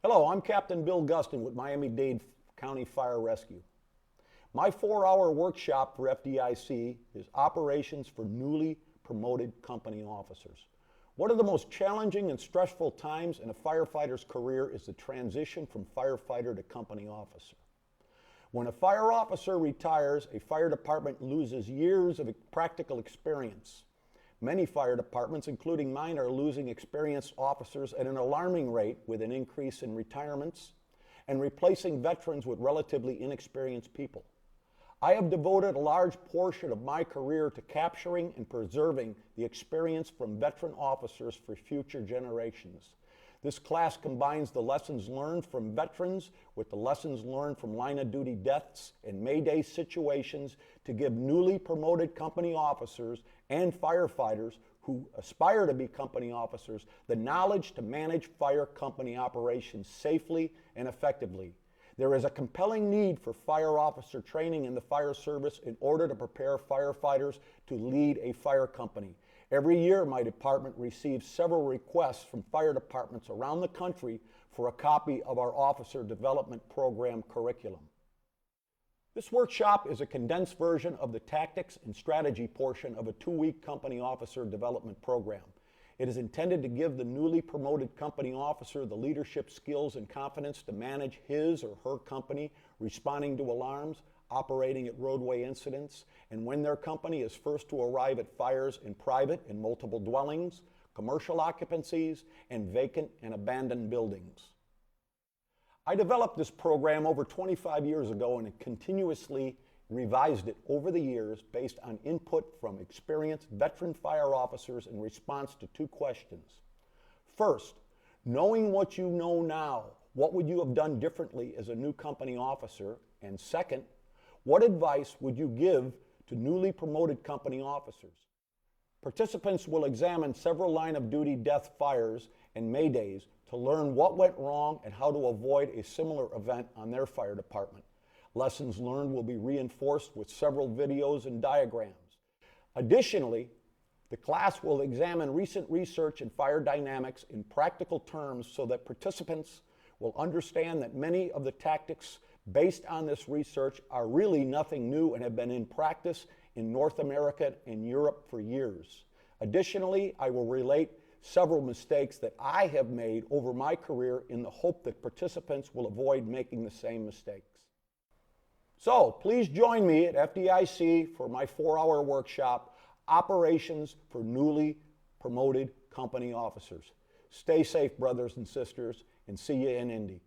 Hello, I'm Captain Bill Gustin with Miami-Dade County Fire Rescue. My 4-hour workshop for FDIC is Operations for Newly Promoted Company Officers. One of the most challenging and stressful times in a firefighter's career is the transition from firefighter to company officer. When a fire officer retires, a fire department loses years of practical experience. Many fire departments, including mine, are losing experienced officers at an alarming rate, with an increase in retirements and replacing veterans with relatively inexperienced people. I have devoted a large portion of my career to capturing and preserving the experience from veteran officers for future generations. This class combines the lessons learned from veterans with the lessons learned from line-of-duty deaths and Mayday situations to give newly promoted company officers and firefighters who aspire to be company officers the knowledge to manage fire company operations safely and effectively. There is a compelling need for fire officer training in the fire service in order to prepare firefighters to lead a fire company. Every year, my department receives several requests from fire departments around the country for a copy of our Officer Development Program curriculum. This workshop is a condensed version of the tactics and strategy portion of a 2-week company officer development program. It is intended to give the newly promoted company officer the leadership skills and confidence to manage his or her company, responding to alarms, operating at roadway incidents, and when their company is first to arrive at fires in private and multiple dwellings, commercial occupancies, and vacant and abandoned buildings. I developed this program over 25 years ago and continuously revised it over the years based on input from experienced veteran fire officers in response to 2 questions. First, knowing what you know now, what would you have done differently as a new company officer? And second, what advice would you give to newly promoted company officers? Participants will examine several line-of-duty death fires and Maydays to learn what went wrong and how to avoid a similar event on their fire department. Lessons learned will be reinforced with several videos and diagrams. Additionally, the class will examine recent research in fire dynamics in practical terms so that participants will understand that many of the tactics based on this research are really nothing new and have been in practice in North America and Europe for years. Additionally, I will relate several mistakes that I have made over my career in the hope that participants will avoid making the same mistakes. So please join me at FDIC for my 4-hour workshop, Operations for Newly Promoted Company Officers. Stay safe, brothers and sisters, and see you in Indy.